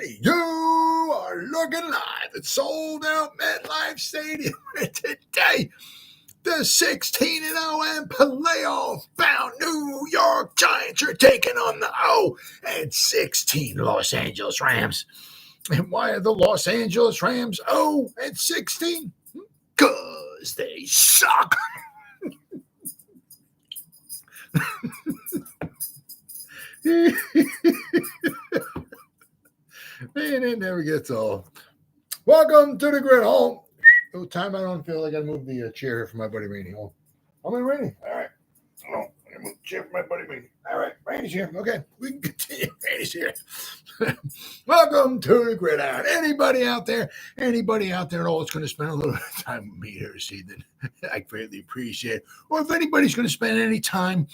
ready. You are looking live at Sold Out MetLife Stadium today. The 16-0 and playoff-bound New York Giants are taking on the 0-16 Los Angeles Rams. And why are the Los Angeles Rams 0-16? Because they suck. Man, it never gets old. Welcome to the Gridiron. Oh, time I don't feel like I moved the chair here for my buddy Rainey. Oh, I'm in Rainey. All right. Oh, I moved the chair for my buddy Rainey. All right, Rainey's here. Okay, we can continue. Rainey's here. Welcome to the Gridiron. Anybody out there at all that's going to spend a little bit of time with me here this evening, I greatly appreciate it. Or if anybody's going to spend any time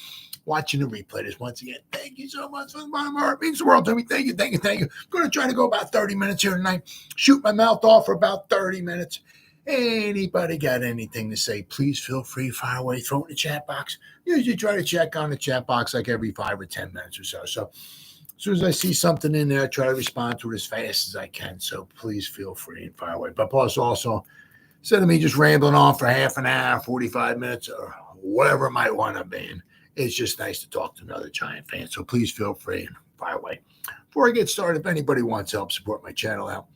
watching the replay this, once again, thank you so much from the bottom of my heart. It means the world to me. Thank you. I'm going to try to go about 30 minutes here tonight. Shoot my mouth off for about 30 minutes. Anybody got anything to say, please feel free, fire away, throw it in the chat box. Usually try to check on the chat box like every 5 or 10 minutes or so. So as soon as I see something in there, I try to respond to it as fast as I can. So please feel free and fire away. But plus also, instead of me just rambling on for half an hour, 45 minutes, or whatever it might want to be, it's just nice to talk to another Giant fan. So please feel free and fire away. Before I get started, if anybody wants to help support my channel out,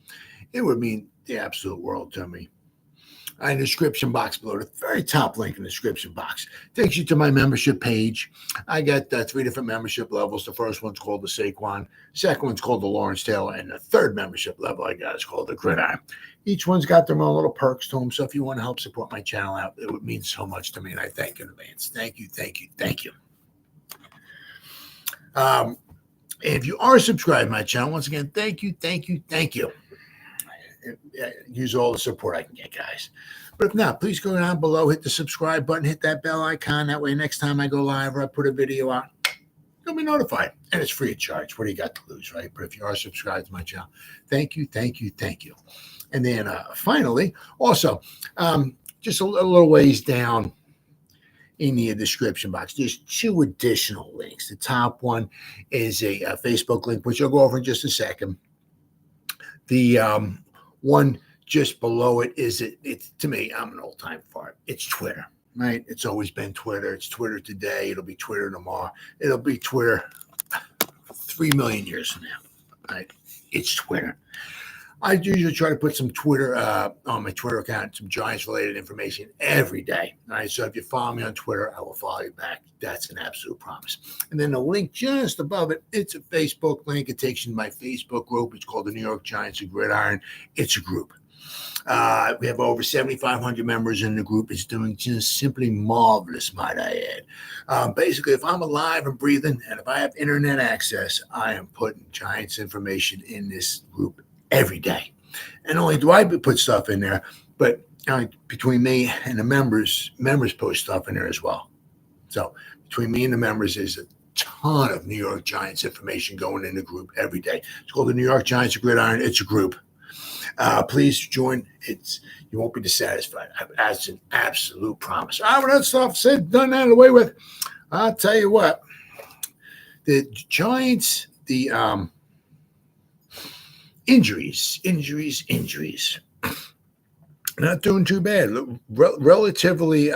it would mean the absolute world to me. In the description box below, the very top link in the description box takes you to my membership page. I got 3 different membership levels. The first one's called the Saquon, second one's called the Lawrence Taylor, and the third membership level I got is called the Gridiron. Each one's got their own little perks to them. So if you want to help support my channel out, it would mean so much to me, and I thank you in advance. Thank you. If you are subscribed to my channel, once again, thank you. Use all the support I can get, guys. But if not, please go down below, hit the subscribe button, hit that bell icon. That way, next time I go live or I put a video out, you'll be notified. And it's free of charge. What do you got to lose, right? But if you are subscribed to my channel, thank you. And then finally, also, just a little ways down in the description box, there's 2 additional links. The top one is a Facebook link, which I'll go over in just a second. The one just below it is it's to me, I'm an old time fart. It's Twitter, right? It's always been Twitter. It's Twitter today. It'll be Twitter tomorrow. It'll be Twitter 3 million years from now, right? It's Twitter. I usually try to put some Twitter on my Twitter account, some Giants related information every day. All right. So if you follow me on Twitter, I will follow you back. That's an absolute promise. And then the link just above it, it's a Facebook link. It takes you to my Facebook group. It's called the New York Giants and Gridiron. It's a group. We have over 7,500 members in the group. It's doing just simply marvelous, might I add. Basically, if I'm alive and breathing and if I have internet access, I am putting Giants information in this group every day. And only do I put stuff in there, but between me and the members post stuff in there as well. So between me and the members is a ton of New York Giants information going in the group every day. It's called the New York Giants Gridiron. It's a group. Please join. You won't be dissatisfied. That's an absolute promise. All right, with that stuff said, done, out of the way with, I'll tell you what. The Giants, Injuries. Not doing too bad. Relatively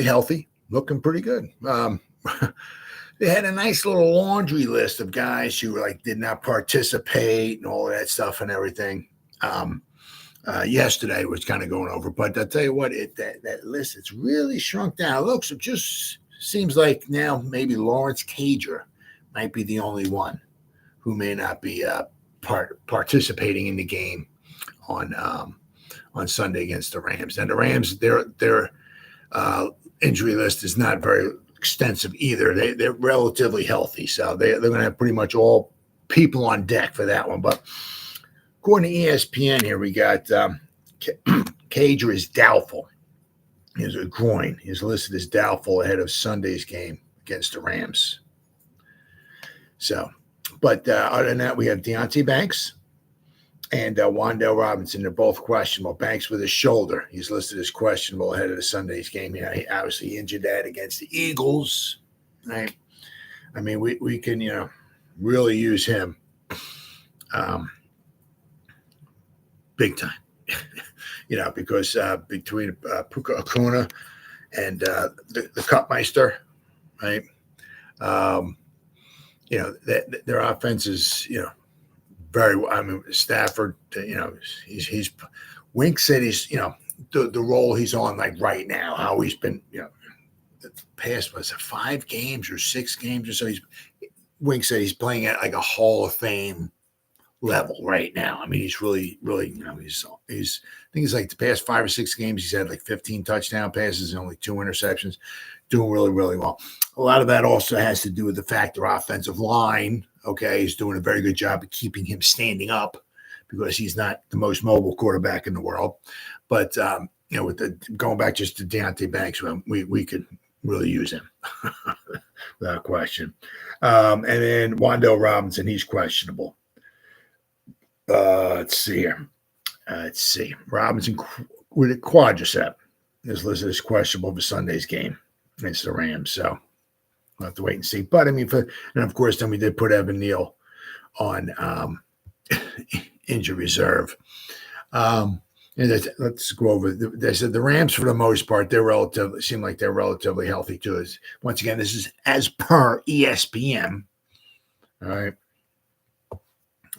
healthy. Looking pretty good. They had a nice little laundry list of guys who did not participate and all that stuff and everything. Yesterday was kind of going over, but I'll tell you what, that list, it's really shrunk down. It just seems like now maybe Lawrence Cager might be the only one who may not be participating in the game on Sunday against the Rams. And the Rams, their injury list is not very extensive either. They're relatively healthy, so they're going to have pretty much all people on deck for that one. But according to ESPN here, we got Cager is doubtful. He has a groin. He's listed as doubtful ahead of Sunday's game against the Rams. So. But other than that, we have Deonte Banks and Wan'Dale Robinson. They're both questionable. Banks with his shoulder. He's listed as questionable ahead of the Sunday's game. He obviously injured that against the Eagles. Right? I mean, we can, really use him big time. Because between Puka Akuna and the Cupmeister, right? Their offense is, very well. I mean, Stafford, he's Wink said he's, the role he's on like right now, how he's been, the past, was it 5 games or 6 games or so? Wink said he's playing at like a Hall of Fame level right now. I mean, he's really, really, he's I think he's like the past 5 or 6 games, he's had like 15 touchdown passes and only 2 interceptions, doing really, really well. A lot of that also has to do with the fact their offensive line, okay, is doing a very good job of keeping him standing up because he's not the most mobile quarterback in the world. But, with going back just to Deonte Banks, we could really use him without question. And then Wan'Dale Robinson, he's questionable. Let's see here. Robinson with a quadricep is listed as questionable for Sunday's game against the Rams. So we'll have to wait and see. But I mean, and of course, then we did put Evan Neal on injury reserve. And let's go over. They said the Rams, for the most part, seem like they're relatively healthy too. Once again, this is as per ESPN. All right.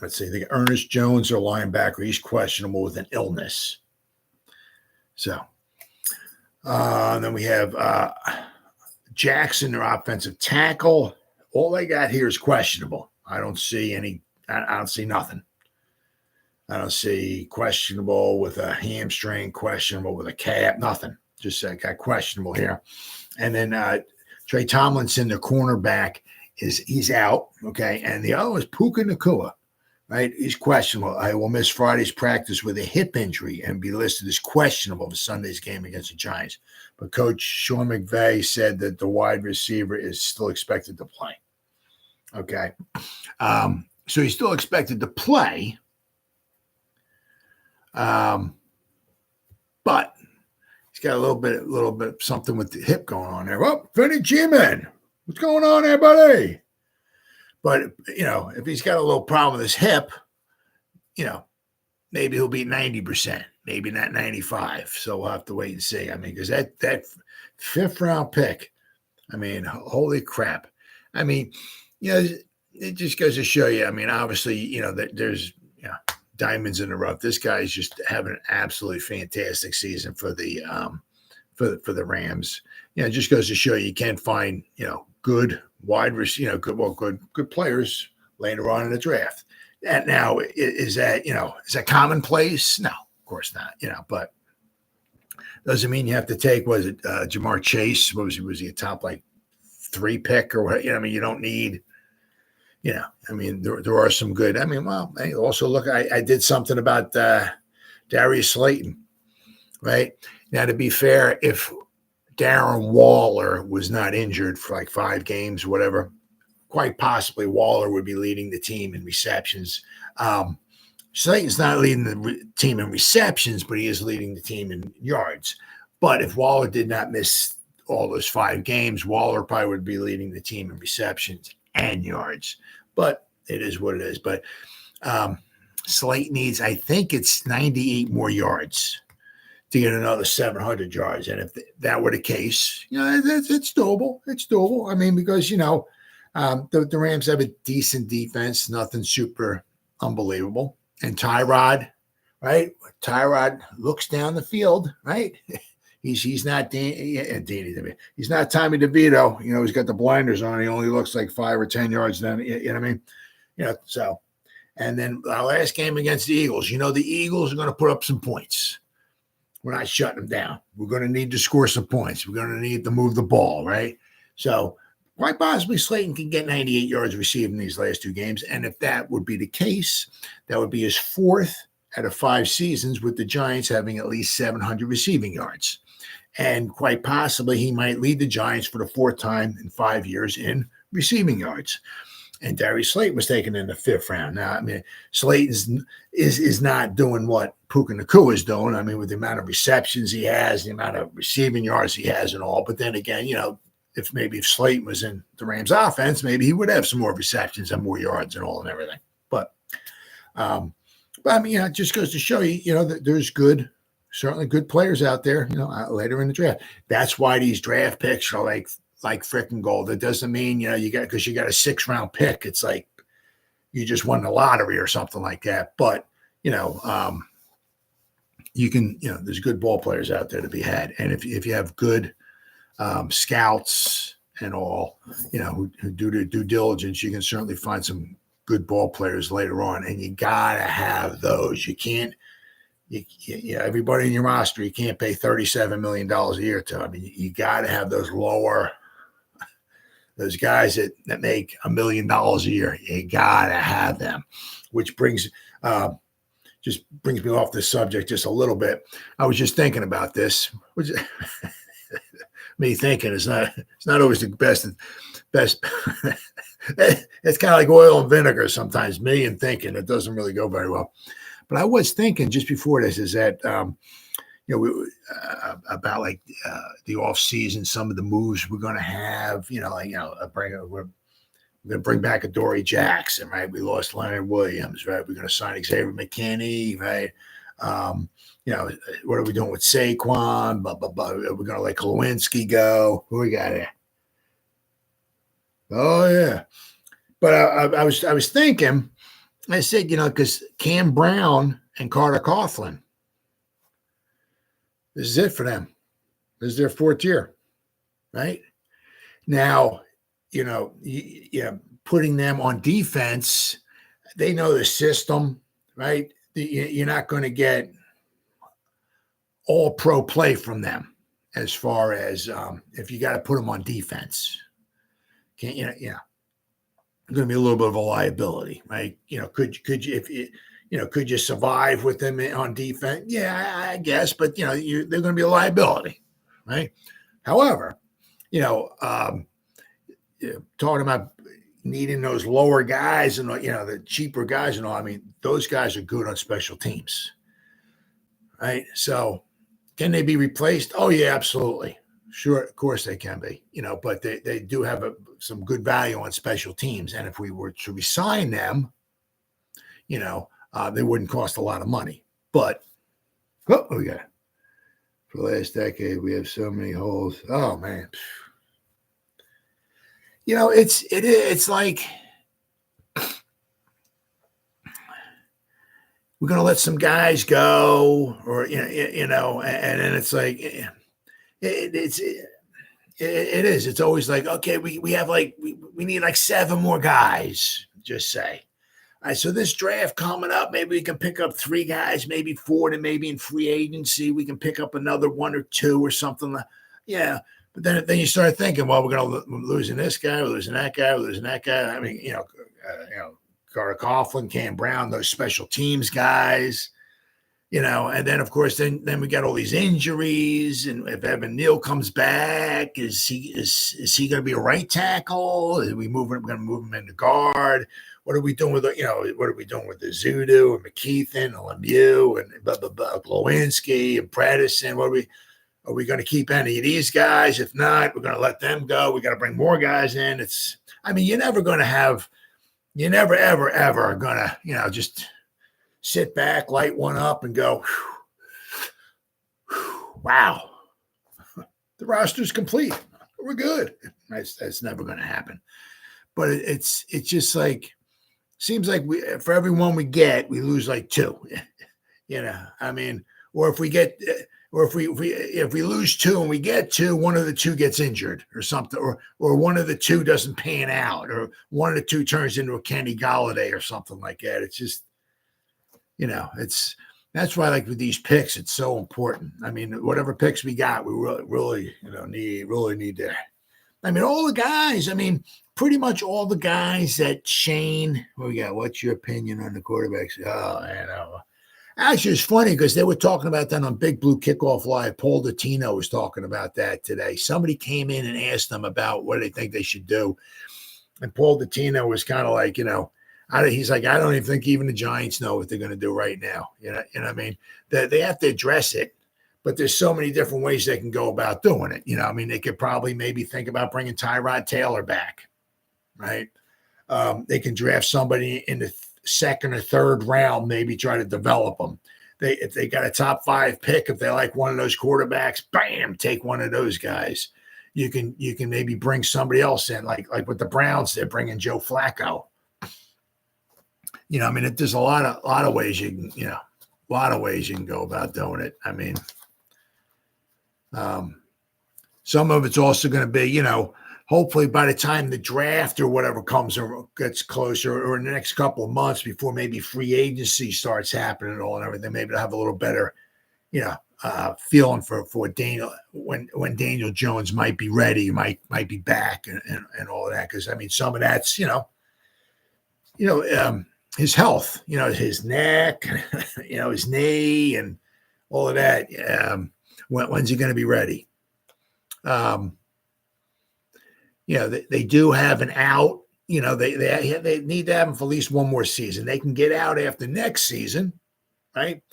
Let's see. They got Ernest Jones, their linebacker. He's questionable with an illness. So, then we have Jackson, their offensive tackle. All they got here is questionable. I don't see nothing. I don't see questionable with a hamstring, questionable with a calf, nothing. Just got questionable here. And then Trey Tomlinson, the cornerback, he's out. Okay. And the other is Puka Nacua. Right, he's questionable. I will miss Friday's practice with a hip injury and be listed as questionable for Sunday's game against the Giants. But Coach Sean McVay said that the wide receiver is still expected to play. Okay, so he's still expected to play, but he's got a little bit something with the hip going on there. Oh, Penei Sewell, what's going on there, buddy? But, if he's got a little problem with his hip, maybe he'll be 90%, maybe not 95. So we'll have to wait and see. I mean, because that 5th round pick, I mean, holy crap. I mean, it just goes to show you. I mean, obviously, that there's diamonds in the rough. This guy's just having an absolutely fantastic season for the Rams. It just goes to show you can find, good wide receiver, good players later on in the draft. And now, is that commonplace? No, of course not. But doesn't mean you have to take. Was it Jamar Chase? Was he a top 3 pick or what? I mean, you don't need. I mean, there are some good. I mean, well, also look, I did something about Darius Slayton, right? Now, to be fair, if Darren Waller was not injured for 5 games, whatever, quite possibly Waller would be leading the team in receptions. Slayton's not leading the team in receptions, but he is leading the team in yards. But if Waller did not miss all those 5 games, Waller probably would be leading the team in receptions and yards. But it is what it is. But Slayton needs, I think it's 98 more yards to get another 700 yards. And if that were the case, it's doable. It's doable. I mean, because, the Rams have a decent defense, nothing super unbelievable. And Tyrod, right? Tyrod looks down the field, right? He's not Danny. He's not Tommy DeVito. He's got the blinders on. He only looks like 5 or 10 yards down. You know what I mean? So, and then our last game against the Eagles, the Eagles are going to put up some points. We're not shutting them down. We're going to need to score some points. We're going to need to move the ball, right? So quite possibly Slayton can get 98 yards receiving these last 2 games. And if that would be the case, that would be his 4th out of 5 seasons with the Giants having at least 700 receiving yards. And quite possibly he might lead the Giants for the 4th time in 5 years in receiving yards. And Darius Slayton was taken in the 5th round. Now, I mean, Slayton is not doing what Puka Nacua is doing. I mean, with the amount of receptions he has, the amount of receiving yards he has and all. But then again, if Slayton was in the Rams offense, maybe he would have some more receptions and more yards and all and everything. But But I mean, it just goes to show you, that there's certainly good players out there, later in the draft. That's why these draft picks are like freaking gold. It doesn't mean, because you got a 6th-round pick. It's like you just won the lottery or something like that. But, you can, there's good ball players out there to be had. And if you have good scouts and all, who do their due diligence, you can certainly find some good ball players later on. And you got to have those. You can't, everybody in your roster, you can't pay $37 million a year to. I mean, you got to have those guys that make $1 million a year. You got to have them, which brings me off the subject just a little bit. I was just thinking about this. Me thinking it's not always the best. It's kind of like oil and vinegar sometimes. Me and thinking, it doesn't really go very well. But I was thinking just before this is that about like the off season, some of the moves we're going to have. We're going to bring back Adoree Jackson, right? We lost Leonard Williams, right? We're going to sign Xavier McKinney, right? What are we doing with Saquon? Blah, blah, blah. We're going to let Lewinsky go. Who we got here? Oh, yeah. But I was thinking, I said, because Cam Brown and Carter Coughlin, this is it for them. This is their 4th year, right? Now, putting them on defense, they know the system, right? You're not going to get all pro play from them as far as if you got to put them on defense. Can't, going to be a little bit of a liability, right? Could you survive with them on defense? Yeah, I guess, but they're going to be a liability, right? However, talking about needing those lower guys and the cheaper guys and all. I mean, those guys are good on special teams, right? So, can they be replaced? Oh yeah, absolutely, sure, of course they can be. But they do have some good value on special teams, and if we were to resign them, they wouldn't cost a lot of money. But what we got for the last decade, we have so many holes. Oh man. It's like we're going to let some guys go, or and then it's like it is. It's always like, okay, we have like we need like 7 more guys. Just say, all right. So this draft coming up, maybe we can pick up 3 guys, maybe 4, and maybe in free agency we can pick up another 1 or 2 or something. Yeah. But then you start thinking, well, we're losing this guy, we're losing that guy, we're losing that guy. I mean, Carter Coughlin, Cam Brown, those special teams guys, and then of course, then we got all these injuries. And if Evan Neal comes back, is he going to be a right tackle? We're going to move him into guard. What are we doing with what are we doing with the Zudu and McKeithen and Lemieux and blah, blah, blah, Lewinsky and Predison? Are we going to keep any of these guys? If not, we're going to let them go. We got to bring more guys in. You're never, ever, ever going to, just sit back, light one up and go, wow, the roster's complete. We're good. That's never going to happen. But it's just like, seems like for every one we get, we lose like 2, or if we get, or if we lose 2 and we get 2, one of the 2 gets injured or something, or one of the 2 doesn't pan out, or one of the 2 turns into a Kenny Golladay or something like that. It's just, that's why, like with these picks, it's so important. I mean, whatever picks we got, we really need to. I mean, all the guys. I mean, pretty much all the guys that Shane. What we got? What's your opinion on the quarterbacks? Oh, man. Actually, it's funny because they were talking about that on Big Blue Kickoff Live. Paul Dottino was talking about that today. Somebody came in and asked them about what they think they should do. And Paul Dottino was kind of like, he's like, I don't even think even the Giants know what they're going to do right now. You know what I mean? They have to address it, but there's so many different ways they can go about doing it. They could probably maybe think about bringing Tyrod Taylor back, right? They can draft somebody in the second or third round, maybe try to develop them. If they got a top 5 pick, if they like one of those quarterbacks, bam, take one of those guys. You can maybe bring somebody else in, like with the Browns, they're bringing Joe Flacco. I mean, there's a lot of ways you can, a lot of ways you can go about doing it. I mean, some of it's also going to be, hopefully by the time the draft or whatever comes or gets closer, or in the next couple of months before maybe free agency starts happening and all and everything, maybe they'll have a little better, feeling for Daniel when Daniel Jones might be ready, might be back and all of that. Because I mean, some of that's his health, his neck, his knee, and all of that. When's he going to be ready? They do have an out. They need to have him for at least one more season. They can get out after next season, right?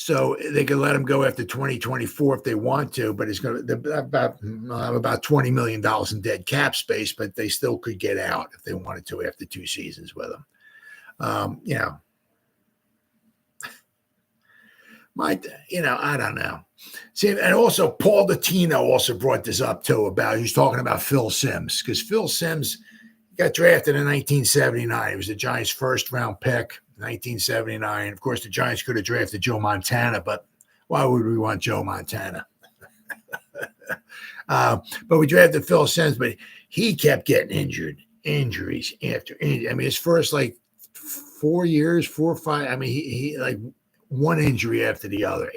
So they could let him go after 2024 if they want to, but it's going to about $20 million in dead cap space, but they still could get out if they wanted to after 2 seasons with him. I don't know. See, and also Paul Dottino also brought this up too he's talking about Phil Simms, because Phil Simms got drafted in 1979. He was the Giants' first round pick. 1979. Of course, the Giants could have drafted Joe Montana, but why would we want Joe Montana? But we drafted Phil Simms, but he kept getting injuries after injury. I mean, his first 4 years, 4 or 5. I mean, he like one injury after the other,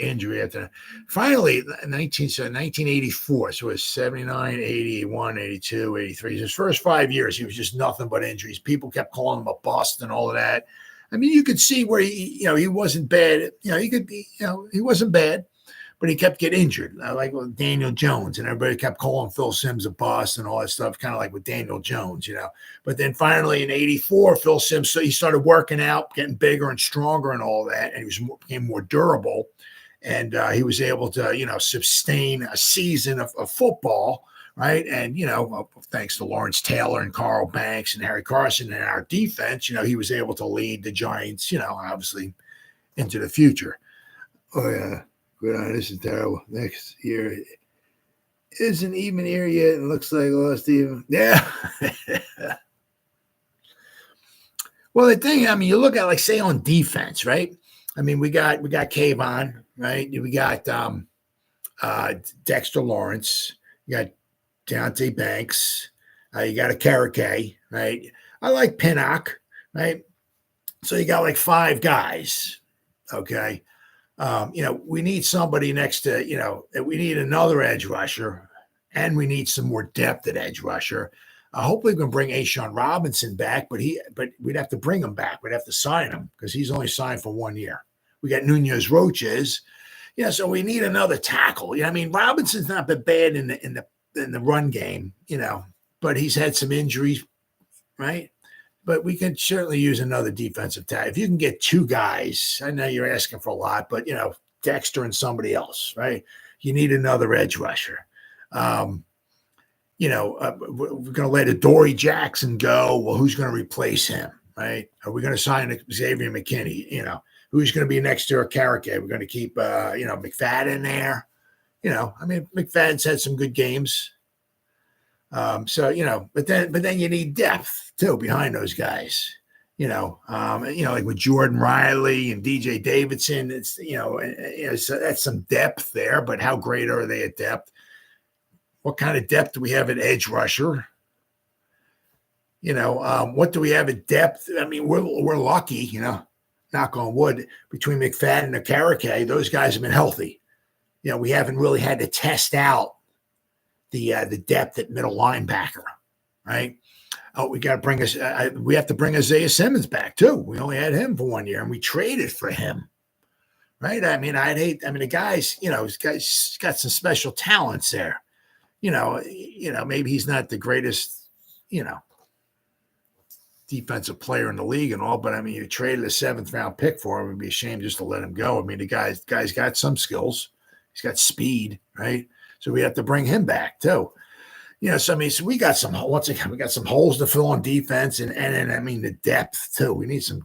Finally, 1984, so it was 79, 80, 81, 82, 83. His first 5 years, he was just nothing but injuries. People kept calling him a bust and all of that. I mean, you could see where he wasn't bad. He could be, he wasn't bad, but he kept getting injured. Like with Daniel Jones, and everybody kept calling Phil Simms a bust and all that stuff, kind of like with Daniel Jones, But then finally in 84, Phil Simms, so he started working out, getting bigger and stronger and all that, and he became more durable. And he was able to, sustain a season of football, right? And, thanks to Lawrence Taylor and Carl Banks and Harry Carson and our defense, he was able to lead the Giants, obviously into the future. Oh, yeah. Good. This is terrible. Next year isn't even here yet. It looks like lost even. Yeah. Well, the thing, I mean, you look at say on defense, right? I mean, we got Kayvon, right? We got Dexter Lawrence. You got Deonte Banks. You got a Karake, right? I like Pinnock, right? So you got 5 guys, okay? We need somebody next to, we need another edge rusher, and we need some more depth at edge rusher. Hopefully we can bring A'Shawn Robinson back, but we'd have to bring him back. We'd have to sign him because he's only signed for 1 year. We got Nunez Roches. So we need another tackle. I mean, Robinson's not been bad in the run game, but he's had some injuries, right? But we can certainly use another defensive tackle. If you can get 2 guys, I know you're asking for a lot, but, Dexter and somebody else, right? You need another edge rusher. We're going to let Adoree Jackson go. Well, who's going to replace him, right? Are we going to sign Xavier McKinney? Who's going to be next to Karake? We're going to keep, McFadden there. I mean, McFadden's had some good games. But then you need depth too behind those guys, like with Jordan Riley and DJ Davidson, so that's some depth there, but how great are they at depth? What kind of depth do we have at edge rusher? What do we have at depth? I mean, we're lucky, knock on wood, between McFadden and Karake, those guys have been healthy. We haven't really had to test out the depth at middle linebacker, right? Oh, we got to bring us. We have to bring Isaiah Simmons back too. We only had him for 1 year, and we traded for him, right? I mean, the guy's, he's got some special talents there. Maybe he's not the greatest, defensive player in the league and all, but I mean, you traded a 7th round pick for him. It'd be a shame just to let him go. I mean, the guy's got some skills. He's got speed, right? So we have to bring him back too. So I mean, so we got some, once again, we got some holes to fill on defense, and I mean the depth too. We need some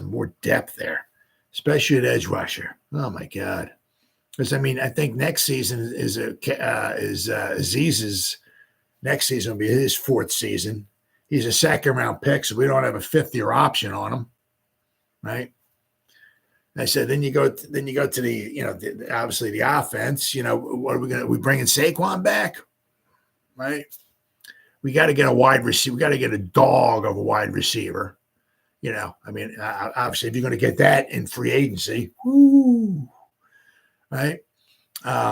more depth there, especially at edge rusher. Oh my God. Because I mean, I think next season is Azeez's next season will be his fourth season. He's a second round pick, so we don't have a fifth year option on him, right? And I said, then you go to the obviously the offense. What are we gonna? We bringing Saquon back, right? We got to get a wide receiver. We got to get a dog of a wide receiver. I mean, obviously, if you're going to get that in free agency, woo, right?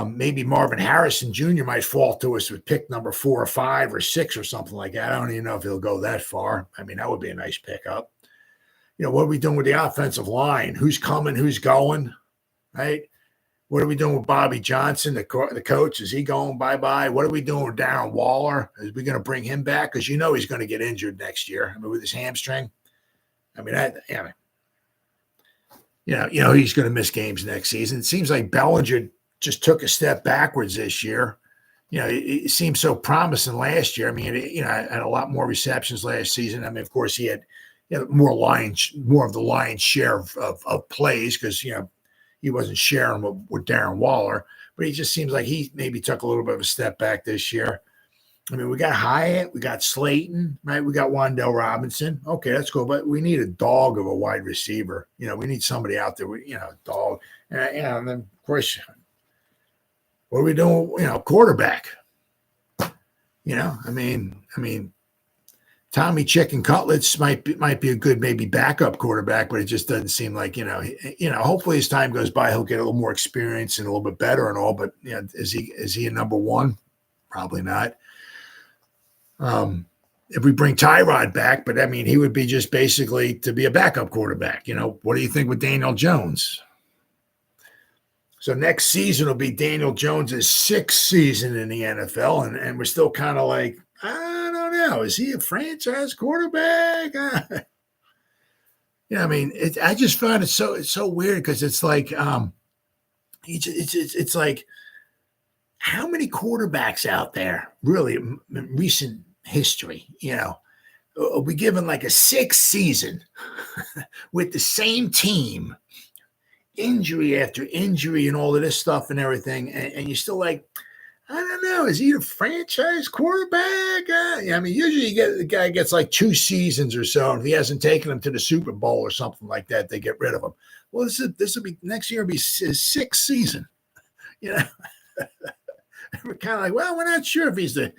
Maybe Marvin Harrison Jr. might fall to us with pick number 4 or 5 or 6 or something like that. I don't even know if he'll go that far. I mean, that would be a nice pickup. What are we doing with the offensive line? Who's coming? Who's going? Right? What are we doing with Bobby Johnson, the coach? Is he going bye-bye? What are we doing with Darren Waller? Is we going to bring him back? Because he's going to get injured next year. I mean, with his hamstring. I mean, he's going to miss games next season. It seems like Bellinger just took a step backwards this year. It seemed so promising last year. I mean, had a lot more receptions last season. I mean, of course, he had more of the lion's share of plays because he wasn't sharing with Darren Waller. But he just seems like he maybe took a little bit of a step back this year. I mean, we got Hyatt, we got Slayton, right? We got Wan'Dale Robinson. Okay, that's cool. But we need a dog of a wide receiver. We need somebody out there with, a dog. And then, of course, what are we doing? Quarterback. I mean, Tommy Chicken Cutlets might be a good maybe backup quarterback, but it just doesn't seem like hopefully as time goes by he'll get a little more experience and a little bit better and all. But is he a number one? Probably not. If we bring Tyrod back, but I mean he would be just basically to be a backup quarterback. What do you think with Daniel Jones? So next season will be Daniel Jones' 6th season in the NFL, and we're still kind of like, I don't know, is he a franchise quarterback? I mean, I just find it's so weird because it's like, it's like, how many quarterbacks out there really in recent history? Are we given like a 6th season with the same team? Injury after injury and all of this stuff and everything, and you're still like, I don't know, is he a franchise quarterback? I mean, usually the guy gets like 2 seasons or so, and if he hasn't taken them to the Super Bowl or something like that, they get rid of him. Well, this will be next year will be his 6th season. We're kind of like, well, we're not sure if he's a.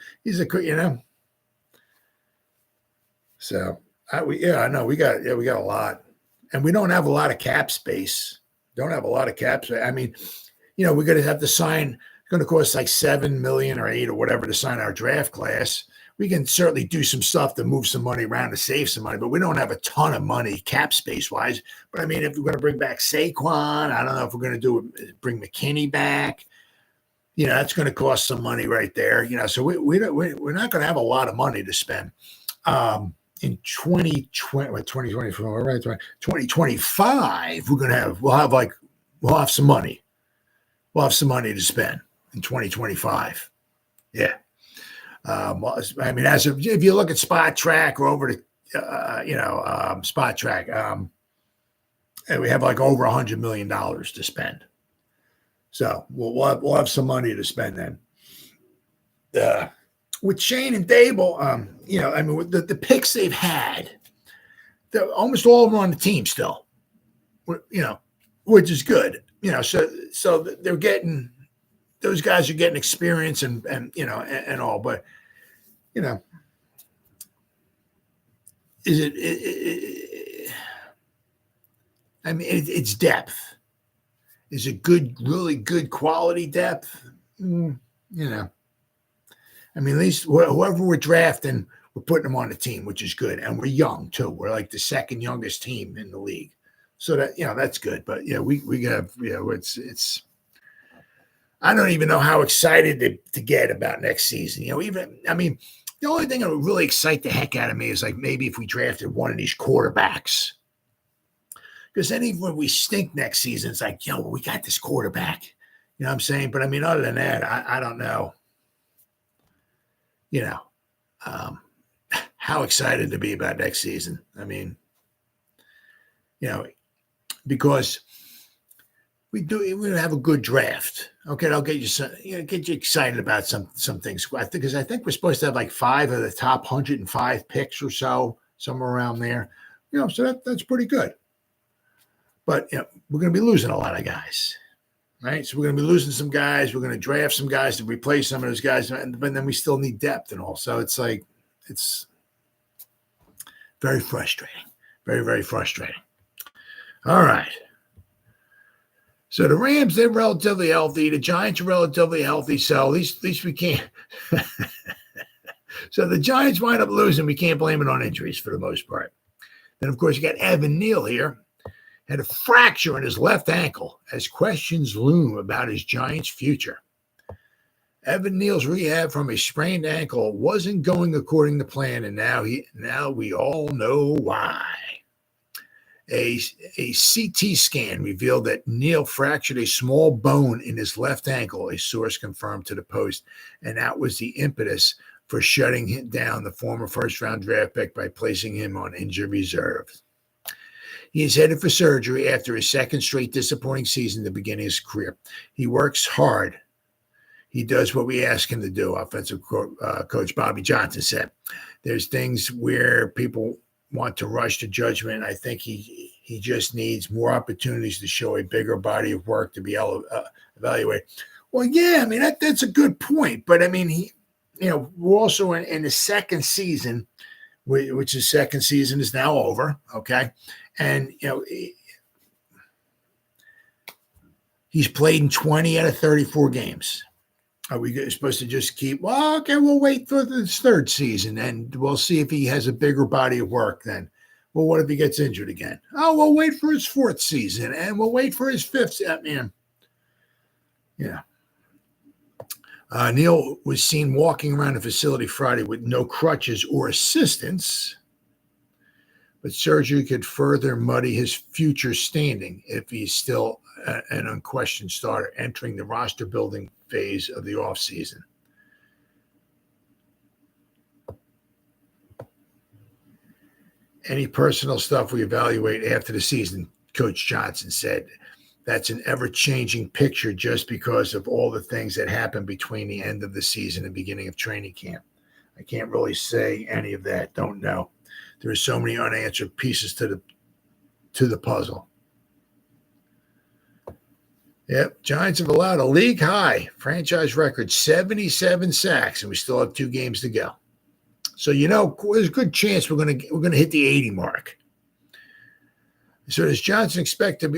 So we got a lot, and we don't have a lot of cap space. Don't have a lot of cap space. I mean, we're going to have to sign. It's going to cost like $7 million or $8 million or whatever to sign our draft class. We can certainly do some stuff to move some money around to save some money, but we don't have a ton of money cap space wise. But I mean, if we're going to bring back Saquon, I don't know if we're going to bring McKinney back. That's going to cost some money right there. So we're not going to have a lot of money to spend. In 2024, right? 2025, we'll have some money. We'll have some money to spend in 2025. Yeah. I mean, if you look at Spot Track or over to, Spot Track, and we have like over $100 million to spend. So we'll have some money to spend then. With Shane and Dable, I mean, with the picks they've had, almost all of them are on the team still, which is good. So they're getting, those guys are getting experience and all, but is it I mean, it's depth. Is it good, really good quality depth? I mean, at least whoever we're drafting, we're putting them on the team, which is good. And we're young, too. We're like the 2nd youngest team in the league. So that, that's good. But, we have, it's I don't even know how excited to get about next season. I mean, the only thing that would really excite the heck out of me is like maybe if we drafted one of these quarterbacks. Because then even when we stink next season, it's like, we got this quarterback. You know what I'm saying? But, I mean, other than that, I don't know. you know, how excited to be about next season. I mean, because we have a good draft. Okay, I'll get you get you excited about some things. Because I think we're supposed to have like 5 of the top 105 picks or so, somewhere around there. So that's pretty good. But we're going to be losing a lot of guys, right? So we're going to be losing some guys. We're going to draft some guys to replace some of those guys, but then we still need depth and all. So it's very frustrating, very, very frustrating. All right. So the Rams, they're relatively healthy. The Giants are relatively healthy. So at least we can't. So the Giants wind up losing. We can't blame it on injuries for the most part. Then, of course, you got Evan Neal here. Had a fracture in his left ankle as questions loom about his Giants' future. Evan Neal's rehab from a sprained ankle wasn't going according to plan, and now we all know why. A CT scan revealed that Neal fractured a small bone in his left ankle, a source confirmed to the Post, and that was the impetus for shutting down the former first-round draft pick by placing him on injured reserve. He is headed for surgery after his second straight disappointing season at the beginning of his career. He works hard. He does what we ask him to do, offensive coach Bobby Johnson said. There's things where people want to rush to judgment. I think he just needs more opportunities to show a bigger body of work to be evaluated. Well, yeah, I mean, that's a good point. But, I mean, we're also in the second season, which his second season is now over, okay? And, he's played in 20 out of 34 games. Are we supposed to just keep, well, okay, we'll wait for this third season and we'll see if he has a bigger body of work then. Well, what if he gets injured again? Oh, we'll wait for his fourth season and we'll wait for his fifth. Man, yeah. Neal was seen walking around the facility Friday with no crutches or assistance, but surgery could further muddy his future standing if he's still an unquestioned starter entering the roster building phase of the offseason. Any personal stuff we evaluate after the season, Coach Johnson said. That's an ever-changing picture just because of all the things that happen between the end of the season and beginning of training camp. I can't really say any of that. Don't know. There are so many unanswered pieces to the puzzle. Yep, Giants have allowed a league-high franchise record 77 sacks, and we still have 2 games to go. So there's a good chance we're gonna hit the 80 mark. So does Johnson expect to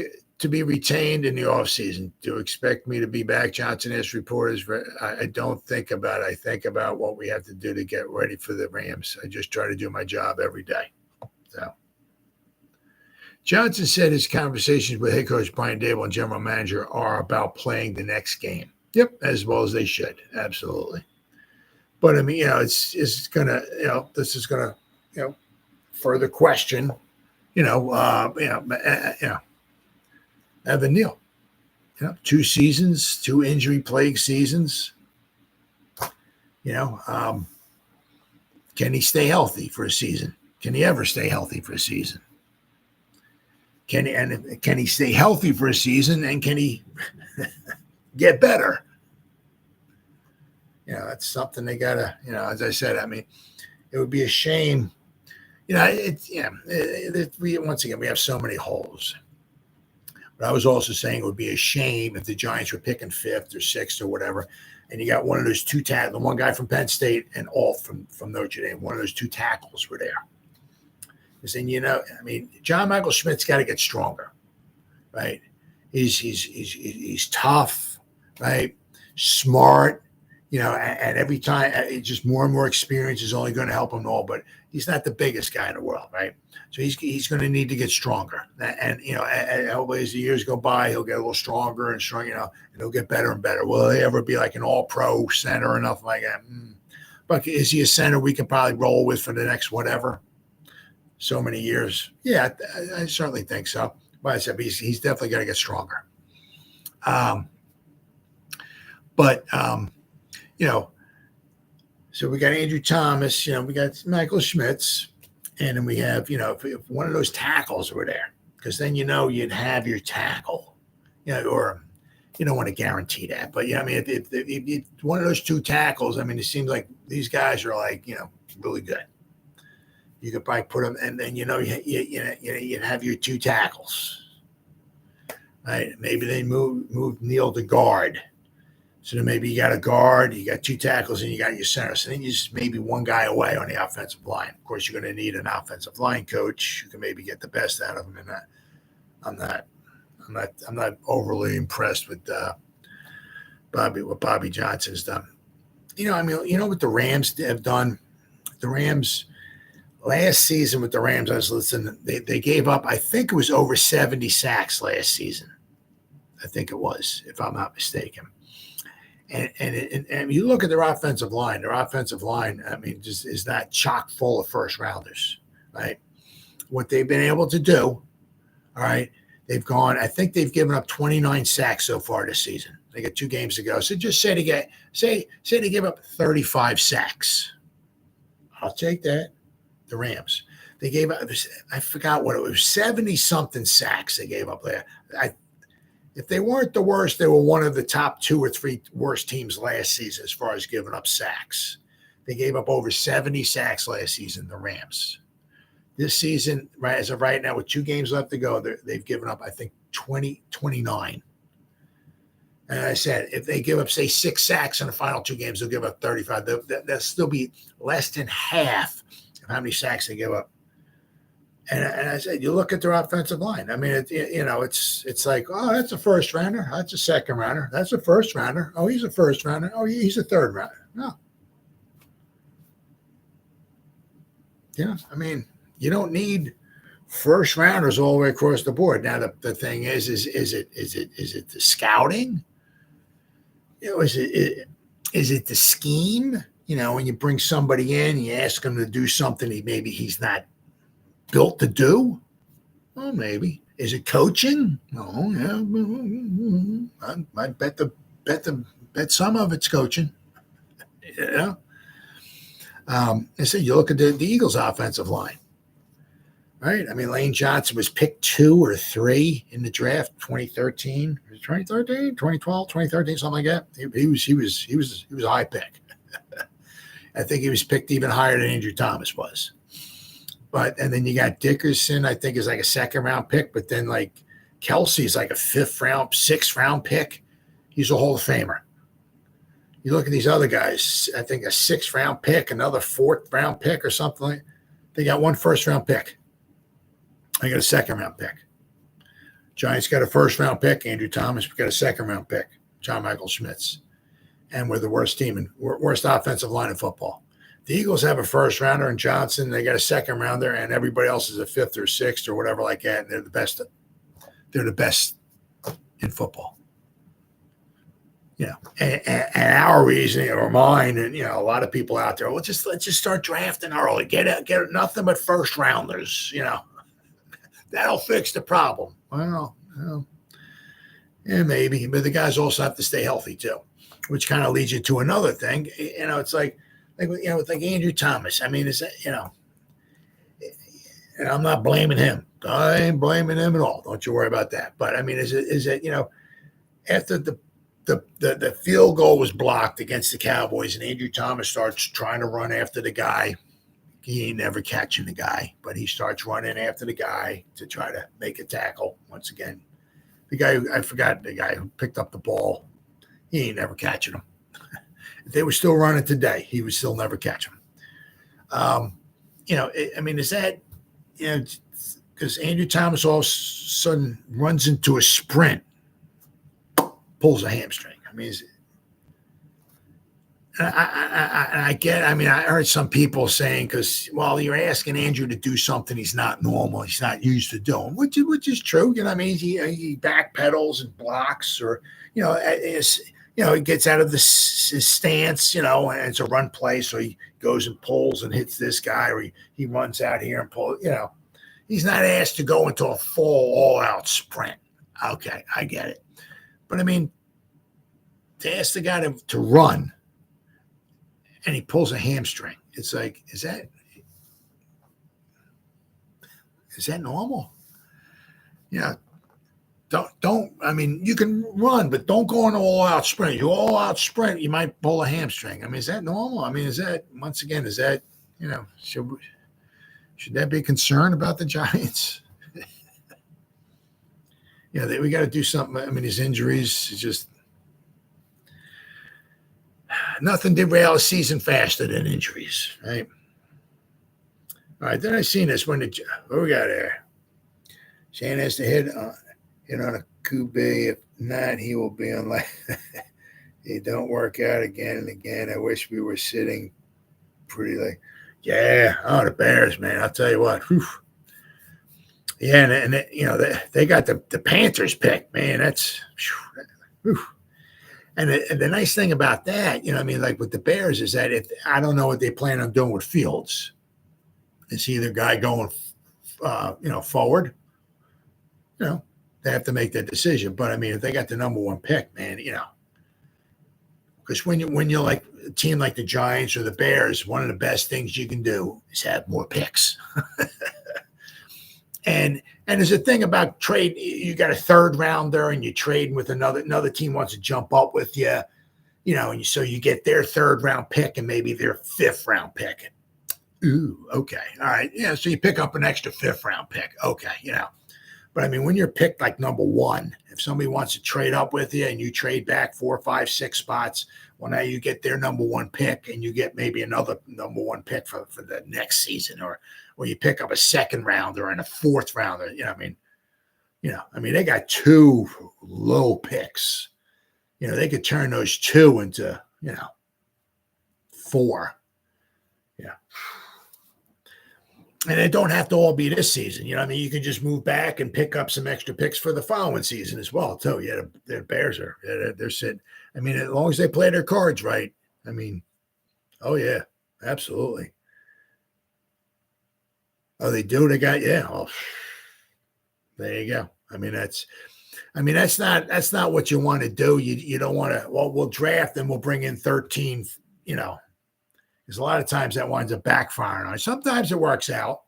be retained in the offseason? Do you expect me to be back? Johnson asked reporters. I don't think about it. I think about what we have to do to get ready for the Rams. I just try to do my job every day. So Johnson said his conversations with head coach Brian Daboll and general manager are about playing the next game. Yep, as well as they should. Absolutely. But I mean, it's gonna, this is gonna, further question, Evan Neal. 2 seasons, 2 injury-plagued seasons. Can he stay healthy for a season? Can he ever stay healthy for a season? Can he stay healthy for a season, and can he get better? That's something they gotta. As I said, I mean, it would be a shame. Once again, we have so many holes. But I was also saying it would be a shame if the Giants were picking 5th or 6th or whatever, and you got one of those 2 tackles, the one guy from Penn State and Alt from Notre Dame, one of those 2 tackles were there. Because then, John Michael Schmidt's got to get stronger, right? He's tough, right? Smart, and every time, just more and more experience is only going to help him all, but he's not the biggest guy in the world, right? So he's going to need to get stronger. And as the years go by, he'll get a little stronger and stronger, and he'll get better and better. Will he ever be like an all-pro center or nothing like that? But is he a center we can probably roll with for the next whatever? So many years? Yeah, I certainly think so. But I said he's definitely got to get stronger. So we got Andrew Thomas, we got Michael Schmitz, and then we have, if one of those tackles were there, because then you'd have your tackle, or you don't want to guarantee that, but if one of those two tackles, it seems like these guys are like, really good. You could probably put them, and then you'd have your two tackles, right? Maybe they move Neal to guard, so then maybe you got a guard, you got two tackles, and you got your center. So then you just maybe one guy away on the offensive line. Of course, you're going to need an offensive line coach who can maybe get the best out of them. And I'm not overly impressed with what Bobby Johnson's done. What the Rams have done. The Rams last season with the Rams, I was listening. They gave up, I think it was over 70 sacks last season. I think it was, if I'm not mistaken. And you look at their offensive line. Just is not chock full of first rounders, right? What they've been able to do, all right, I think they've given up 29 sacks so far this season. They got 2 games to go. So just say they give up 35 sacks. I'll take that. The Rams. They gave up, I forgot what it was, 70-something sacks they gave up there. If they weren't the worst, they were one of the top 2 or 3 worst teams last season as far as giving up sacks. They gave up over 70 sacks last season, the Rams. This season, right as of right now, with 2 games left to go, they've given up, I think, 29. And I said, if they give up, say, 6 sacks in the final 2 games, they'll give up 35. They'll still be less than half of how many sacks they give up. And I said, you look at their offensive line. It's like, oh, that's a first rounder. That's a second rounder. That's a first rounder. Oh, he's a first rounder. Oh, he's a third rounder. No. You don't need first rounders all the way across the board. Now, the thing is it the scouting? Is it the scheme? When you bring somebody in, you ask him to do something maybe he's not built to do? Well, maybe. Is it coaching? Oh, yeah. I bet some of it's coaching. I said, you look at the Eagles' offensive line, right? Lane Johnson was picked 2 or 3 in the draft, 2013. Was it 2013, 2012, 2013, something like that. He was a high pick. I think he was picked even higher than Andrew Thomas was. And then you got Dickerson, I think, is like a second-round pick. But then, like, Kelsey's like a 5th round, 6th round pick. He's a Hall of Famer. You look at these other guys, I think a 6th round pick, another 4th round pick or something like that. They got 1 first-round pick. They got a 2nd-round pick. Giants got a 1st-round pick. Andrew Thomas got a 2nd-round pick. John Michael Schmitz. And we're the worst team and worst offensive line in football. The Eagles have a 1st rounder in Johnson. They got a 2nd rounder, and everybody else is a 5th or 6th or whatever like that. And they're the best. They're the best in football. And our reasoning or mine, and a lot of people out there, let's just start drafting early. Get nothing but 1st rounders. That'll fix the problem. Well, yeah, maybe, but the guys also have to stay healthy too, which kind of leads you to another thing. It's like Andrew Thomas. Is that, and I'm not blaming him. I ain't blaming him at all. Don't you worry about that. But is it after the field goal was blocked against the Cowboys and Andrew Thomas starts trying to run after the guy, he ain't never catching the guy, but he starts running after the guy to try to make a tackle. Once again, the guy who picked up the ball, he ain't never catching him. If they were still running today, he would still never catch him. Is that, because Andrew Thomas all of a sudden runs into a sprint, pulls a hamstring. I heard some people saying, because, you're asking Andrew to do something he's not normal, he's not used to doing, which is true. He backpedals and blocks, or, he gets out of his stance, and it's a run play, so he goes and pulls and hits this guy, or he runs out here and pulls, he's not asked to go into a full all-out sprint. Okay, I get it. But, to ask the guy to run and he pulls a hamstring. It's like, is that normal? Yeah. Don't. I mean, you can run, but don't go on an all-out sprint. You all-out sprint, you might pull a hamstring. I mean, is that normal? I mean, is that, once again, is that, should that be a concern about the Giants? We got to do something. I mean, these injuries, just nothing derail a season faster than injuries, right? All right, then I seen this what we got there? Shane has to hit on a QB. If not, he will be on he don't work out again and again. I wish we were sitting pretty the Bears, man. I'll tell you what. Whew. Yeah, and they got the Panthers pick, man. That's whew. And the nice thing about that, with the Bears is that I don't know what they plan on doing with Fields. Is he the guy going, forward? They have to make that decision. But if they got the number one pick, man, because when you're like a team like the Giants or the Bears, one of the best things you can do is have more picks. And there's a thing about trade. You got a third rounder and you trade with another team wants to jump up with you, and so you get their third round pick and maybe their fifth round pick. Ooh, okay. All right. Yeah. So you pick up an extra fifth round pick. Okay. But when you're picked like number one, if somebody wants to trade up with you and you trade back 4, 5, 6 spots, well, now you get their number one pick and you get maybe another number one pick for the next season, or you pick up a second rounder and a fourth rounder. They got 2 low picks. They could turn those 2 into, 4. Yeah. And it don't have to all be this season. You can just move back and pick up some extra picks for the following season as well, too. Yeah, the Bears they're sitting. As long as they play their cards right. Oh, yeah, absolutely. Oh, they do? They got, yeah. Oh, there you go. That's not what you want to do. You don't want to, we'll draft and we'll bring in 13, because a lot of times that winds up backfiring on. Sometimes it works out.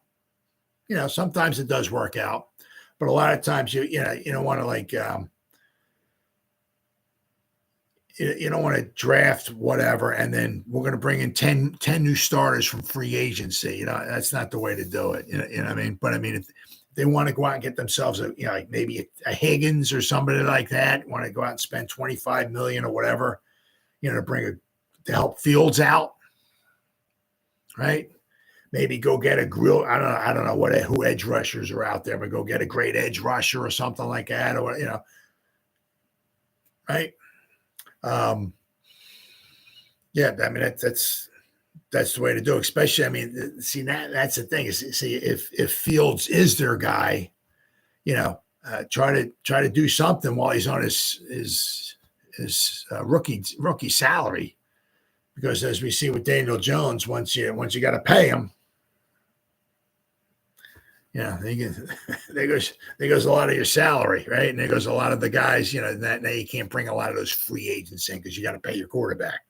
Sometimes it does work out. But a lot of times you don't want to you don't want to draft whatever and then we're going to bring in 10 new starters from free agency. That's not the way to do it. But if they want to go out and get themselves maybe a Higgins or somebody like that, want to go out and spend $25 million or whatever, to help Fields out. Right? Maybe go get a grill. I don't know who edge rushers are out there, but go get a great edge rusher or something like that, or right? Yeah, that's the way to do it. Especially, that's the thing is, if Fields is their guy, try to do something while he's on his rookie salary. Because as we see with Daniel Jones, once you got to pay him, there goes a lot of your salary, right? And there goes a lot of the guys, that now you can't bring a lot of those free agents in because you got to pay your quarterback.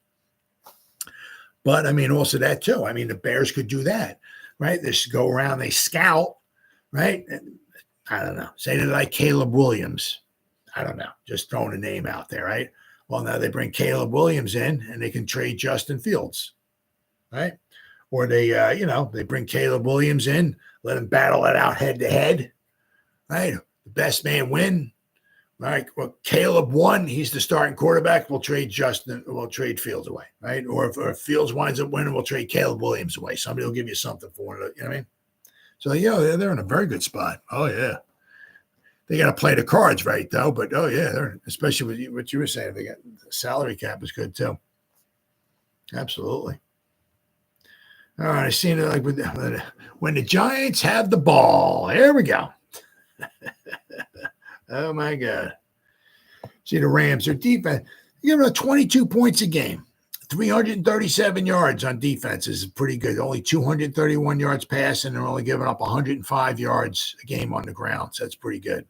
But also that too. The Bears could do that, right? They go around, they scout, right? And, I don't know. Say they like Caleb Williams. I don't know. Just throwing a name out there, right? Well, now they bring Caleb Williams in and they can trade Justin Fields, right? Or they bring Caleb Williams in, let him battle it out head to head, right? The best man win, right? Well, Caleb won. He's the starting quarterback. We'll trade Fields away, right? Or if Fields winds up winning, we'll trade Caleb Williams away. Somebody will give you something for it. You know what I mean? So, they're in a very good spot. Oh, yeah. They got to play the cards right, though. But, oh, yeah, especially with what you were saying, they got the salary cap is good, too. Absolutely. All right, I seen it when the Giants have the ball. Here we go. Oh, my God. See the Rams, their defense, they're giving up 22 points a game. 337 yards on defense is pretty good. Only 231 yards passing. They're only giving up 105 yards a game on the ground. So that's pretty good.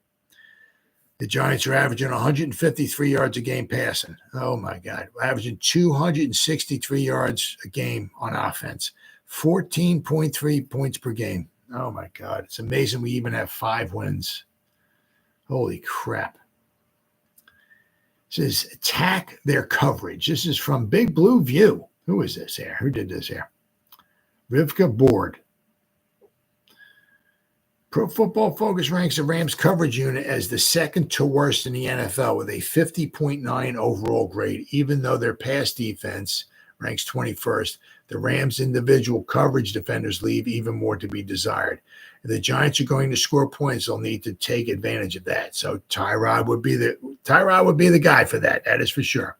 The Giants are averaging 153 yards a game passing. Oh, my God. Averaging 263 yards a game on offense. 14.3 points per game. Oh, my God. It's amazing we even have 5 wins. Holy crap. It says, attack their coverage. This is from Big Blue View. Who is this here? Who did this here? Rivka Board. Pro Football Focus ranks the Rams coverage unit as the second to worst in the NFL with a 50.9 overall grade, even though their pass defense ranks 21st. The Rams' individual coverage defenders leave even more to be desired. If the Giants are going to score points, they'll need to take advantage of that. So Tyrod would be the guy for that. That is for sure.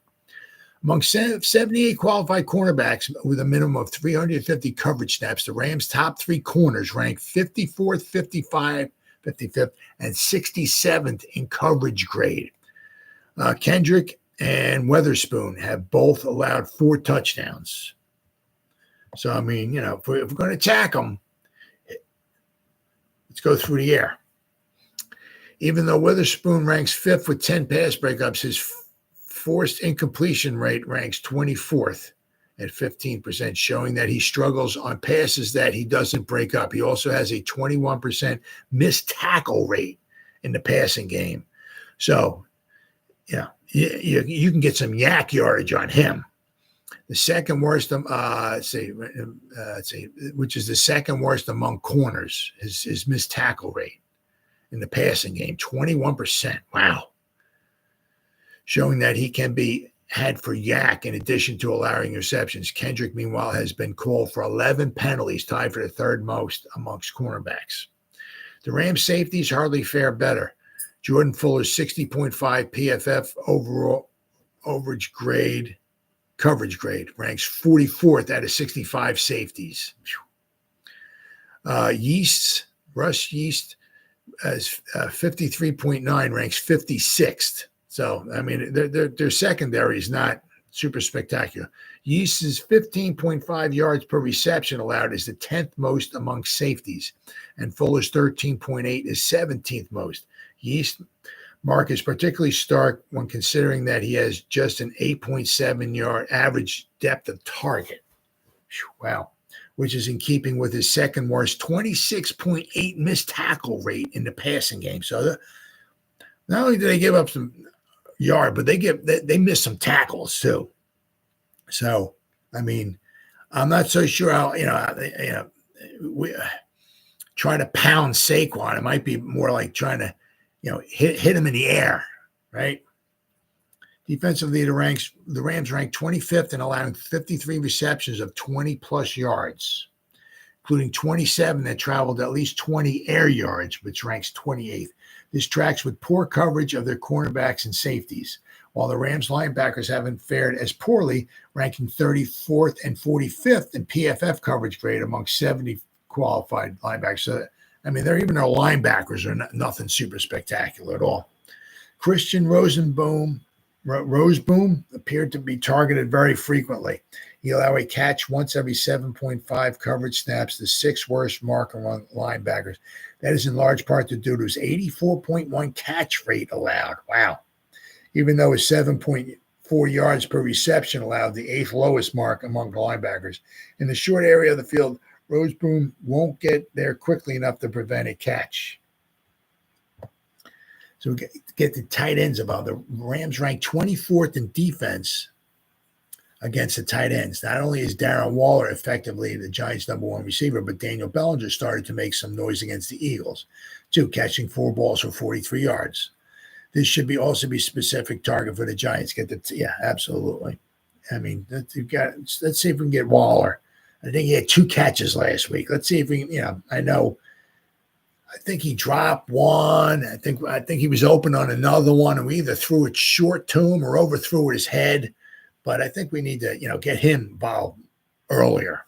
Among 78 qualified cornerbacks with a minimum of 350 coverage snaps, the Rams' top 3 corners rank 54th, 55th, and 67th in coverage grade. Kendrick and Witherspoon have both allowed 4 touchdowns. So, I mean, if we're going to attack them, let's go through the air. Even though Witherspoon ranks 5th with 10 pass breakups, his forced incompletion rate ranks 24th at 15%, showing that he struggles on passes that he doesn't break up. He also has a 21% missed tackle rate in the passing game. So, you can get some yak yardage on him. The second worst, which is the second worst among corners, his missed tackle rate in the passing game, 21%. Wow. Showing that he can be had for yak in addition to allowing receptions. Kendrick, meanwhile, has been called for 11 penalties, tied for the 3rd most amongst cornerbacks. The Rams safeties hardly fare better. Jordan Fuller's 60.5 PFF overall coverage grade ranks 44th out of 65 safeties. Russ Yeast as 53.9 ranks 56th. So, I mean, their secondary is not super spectacular. Yeast's 15.5 yards per reception allowed is the 10th most among safeties, and Fuller's 13.8 is 17th most. Yeast's mark is particularly stark when considering that he has just an 8.7 yard average depth of target. Wow. Which is in keeping with his second worst 26.8 missed tackle rate in the passing game. So not only do they give up some yard, but they miss some tackles too. So, I mean, I'm not so sure how, we try to pound Saquon. It might be more like trying to, hit him in the air, right? Defensively, the Rams rank 25th in allowing 53 receptions of 20-plus yards, including 27 that traveled at least 20 air yards, which ranks 28th. This tracks with poor coverage of their cornerbacks and safeties, while the Rams linebackers haven't fared as poorly, ranking 34th and 45th in PFF coverage grade among 70 qualified linebackers. So, I mean, their linebackers are nothing super spectacular at all. Christian Roseboom appeared to be targeted very frequently. He allowed a catch once every 7.5 coverage snaps, the 6th worst mark among linebackers. That is in large part due to his 84.1 catch rate allowed. Wow. Even though his 7.4 yards per reception allowed, the 8th lowest mark among linebackers. In the short area of the field, Roseboom won't get there quickly enough to prevent a catch. So we get the tight ends about the Rams ranked 24th in defense against the tight ends. Not only is Darren Waller effectively the Giants' #1 receiver, but Daniel Bellinger started to make some noise against the Eagles, too, catching 4 balls for 43 yards. This should also be specific target for the Giants. Absolutely. I mean, let's see if we can get Waller. I think he had 2 catches last week. Let's see if we can, I think he dropped one. I think he was open on another one, and we either threw it short to him or overthrew his head. But I think we need to, get him involved earlier.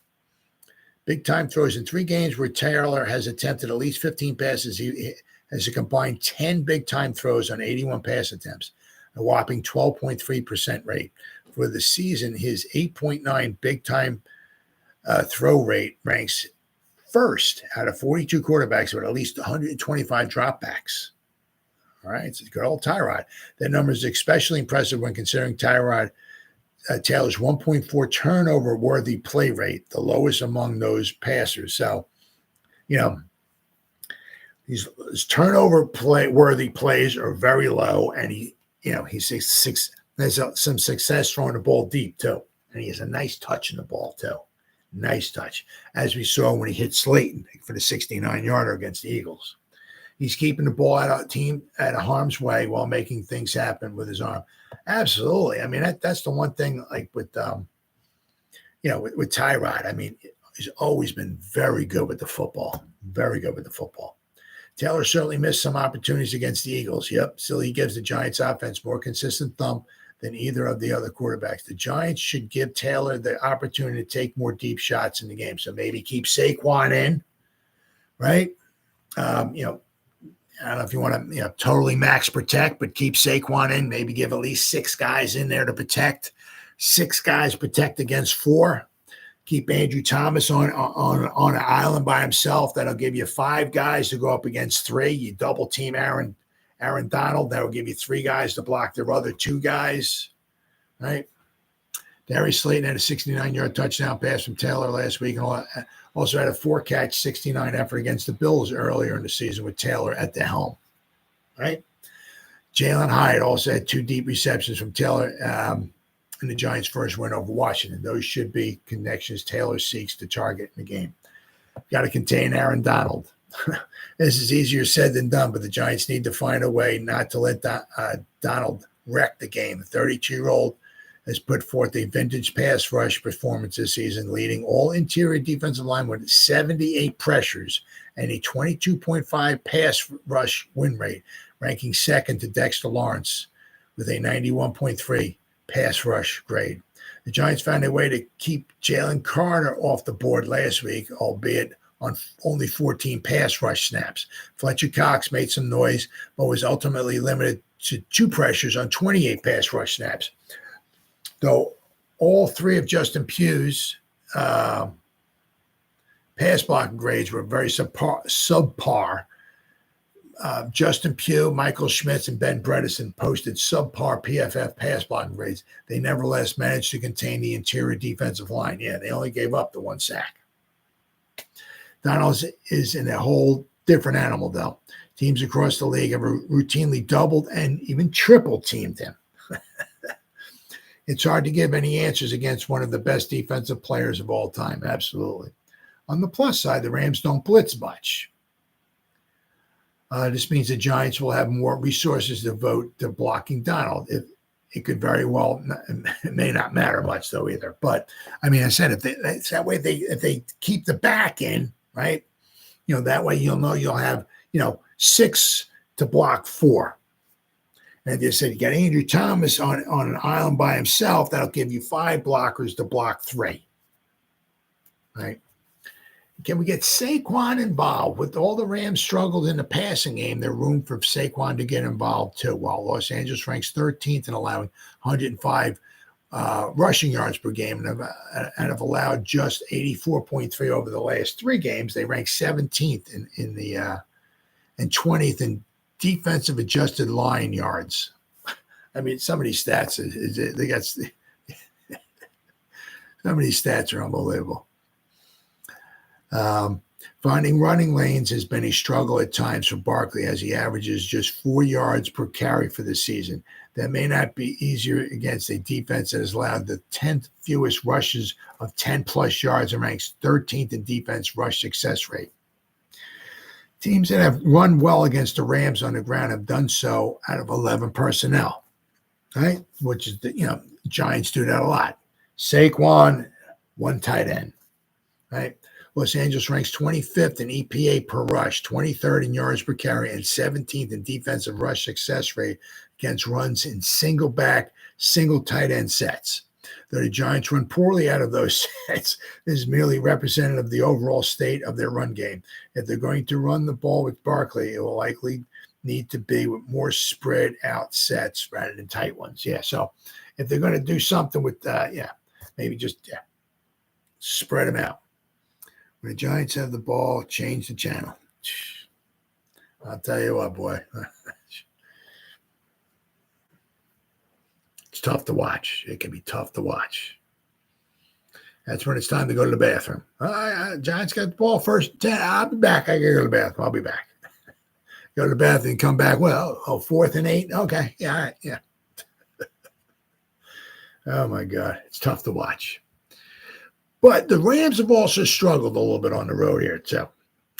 Big time throws in 3 games where Taylor has attempted at least 15 passes. He has a combined 10 big time throws on 81 pass attempts, a whopping 12.3% rate. For the season, his 8.9 big time throw rate ranks first out of 42 quarterbacks with at least 125 dropbacks. All right, it's a good old Tyrod. That number is especially impressive when considering Tyrod Taylor's 1.4 turnover-worthy play rate, the lowest among those passers. So, his turnover-worthy plays are very low, and there's some success throwing the ball deep too, and he has a nice touch in the ball too. Nice touch, as we saw when he hit Slayton for the 69-yarder against the Eagles. He's keeping the ball out of harm's way while making things happen with his arm. Absolutely. I mean, that's the one thing, like with Tyrod. I mean, he's always been very good with the football. Very good with the football. Taylor certainly missed some opportunities against the Eagles. Yep. Still, he gives the Giants offense more consistent thump than either of the other quarterbacks. The Giants should give Taylor the opportunity to take more deep shots in the game. So maybe keep Saquon in, right? I don't know if you want to, totally max protect, but keep Saquon in. Maybe give at least 6 guys in there to protect. 6 guys protect against 4. Keep Andrew Thomas on an island by himself. That'll give you 5 guys to go up against 3. You double team Aaron Donald. That'll give you 3 guys to block their other 2 guys, right? Darius Slayton had a 69-yard touchdown pass from Taylor last week, and also had a 4-catch, 69 effort against the Bills earlier in the season with Taylor at the helm, right? Jalen Hyatt also had 2 deep receptions from Taylor in the Giants' first win over Washington. Those should be connections Taylor seeks to target in the game. Got to contain Aaron Donald. This is easier said than done, but the Giants need to find a way not to let Donald wreck the game. The 32-year-old has put forth a vintage pass rush performance this season, leading all interior defensive line with 78 pressures and a 22.5 pass rush win rate, ranking second to Dexter Lawrence with a 91.3 pass rush grade. The Giants found a way to keep Jalen Carter off the board last week, albeit on only 14 pass rush snaps. Fletcher Cox made some noise, but was ultimately limited to 2 pressures on 28 pass rush snaps. Though all 3 of Justin Pugh's pass blocking grades were very subpar. Justin Pugh, Michael Schmitz, and Ben Bredesen posted subpar PFF pass blocking grades. They nevertheless managed to contain the interior defensive line. Yeah, they only gave up the 1 sack. Donald is in a whole different animal, though. Teams across the league have routinely doubled and even triple teamed him. It's hard to give any answers against one of the best defensive players of all time. Absolutely. On the plus side, the Rams don't blitz much. This means the Giants will have more resources to devote to blocking Donald. It could very well, it may not matter much though either. But I mean, I said if they keep the back in, right? That way you'll know you'll have 6 to block 4. And they said you got Andrew Thomas on an island by himself. That'll give you 5 blockers to block 3. Right? Can we get Saquon involved? With all the Rams struggled in the passing game, there's room for Saquon to get involved too. While Los Angeles ranks 13th in allowing 105 rushing yards per game and have allowed just 84.3 over the last 3 games, they rank 17th and 20th in defensive adjusted line yards. I mean, some of these stats some of these stats are unbelievable. Finding running lanes has been a struggle at times for Barkley, as he averages just 4 yards per carry for the season. That may not be easier against a defense that has allowed the 10th fewest rushes of 10-plus yards and ranks 13th in defense rush success rate. Teams that have run well against the Rams on the ground have done so out of 11 personnel, right? Which is, Giants do that a lot. Saquon, 1 tight end, right? Los Angeles ranks 25th in EPA per rush, 23rd in yards per carry, and 17th in defensive rush success rate against runs in single back, single tight end sets. Though the Giants run poorly out of those sets, this is merely representative of the overall state of their run game. If they're going to run the ball with Barkley, it will likely need to be with more spread out sets rather than tight ones. Yeah, so if they're going to do something with, maybe just spread them out. When the Giants have the ball, change the channel. I'll tell you what, boy. It's tough to watch. It can be tough to watch. That's when it's time to go to the bathroom. Giants got the ball first 10. I'll be back. I got to go to the bathroom. I'll be back. Go to the bathroom and come back. Well, 4th and 8. Okay. Yeah. All right. Yeah. Oh, my God. It's tough to watch. But the Rams have also struggled a little bit on the road here, too.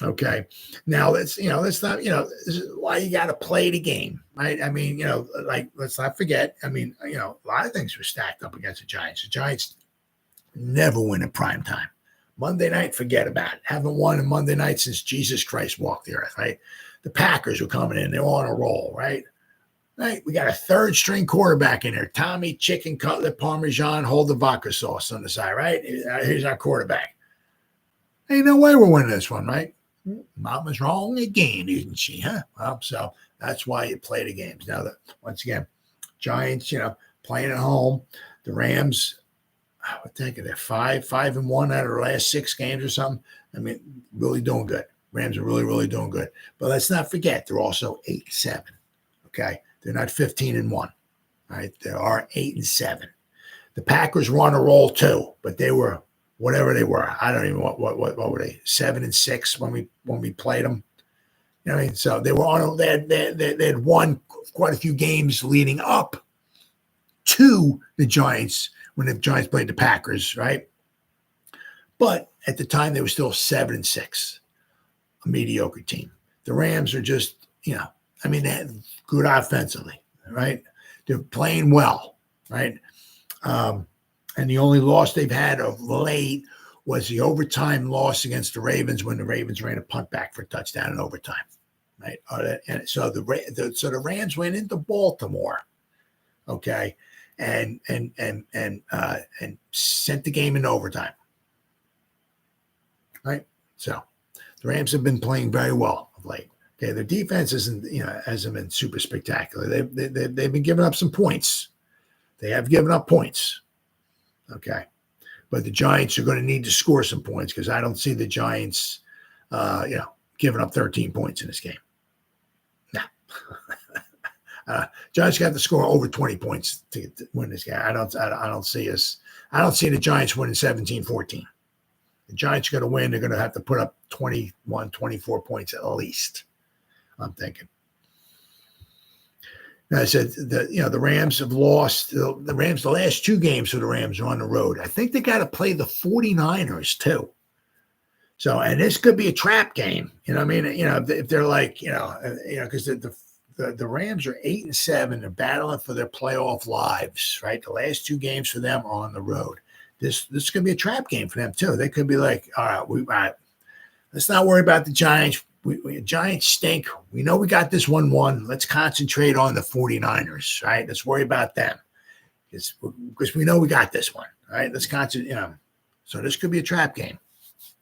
Okay. Now, let's not, this is why you got to play the game, right? I mean, let's not forget. I mean, a lot of things were stacked up against the Giants. The Giants never win in prime time. Monday night, forget about it. Haven't won a Monday night since Jesus Christ walked the earth, right? The Packers were coming in. They're on a roll, right? Right. We got a 3rd-string quarterback in there. Tommy, chicken cutlet, Parmesan, hold the vodka sauce on the side, right? Here's our quarterback. Ain't no way we're winning this one, right? Mama's wrong again, isn't she, huh? Well, so that's why you play the games. Now, once again, Giants, playing at home. The Rams, I would think they're 5-1 out of their last 6 games or something. I mean, really doing good. Rams are really, really doing good. But let's not forget, they're also 8-7. Okay, they're not 15-1. Right, they are 8-7. The Packers were on a roll too, but they were whatever they were. I don't even know what were they, 7-6 when we played them. You know what I mean? So they were on. They had won quite a few games leading up to the Giants when the Giants played the Packers, right? But at the time, they were still 7-6, a mediocre team. The Rams are just, they're good offensively, right? They're playing well, right? And the only loss they've had of late was the overtime loss against the Ravens when the Ravens ran a punt back for a touchdown in overtime, right? And so the Rams went into Baltimore, okay, and sent the game in overtime, right? So the Rams have been playing very well of late. Okay, their defense hasn't been super spectacular. They've been giving up some points. They have given up points. Okay, but the Giants are going to need to score some points because I don't see the Giants, giving up 13 points in this game. No, Giants got to score over 20 points to win this game. I don't see the Giants winning 17-14. The Giants are going to win. They're going to have to put up 21, 24 points at least. I'm thinking. Now I said the Rams have lost. The Rams, the last 2 games for the Rams are on the road. I think they got to play the 49ers too. So, and this could be a trap game. If they're like, because the Rams are 8-7. They're battling for their playoff lives, right? The last 2 games for them are on the road. This could be a trap game for them too. They could be like, all right, let's not worry about the Giants. Giants stink. We know we got this 1-1. Let's concentrate on the 49ers, right? Let's worry about them because we know we got this one, right? Let's concentrate. So this could be a trap game.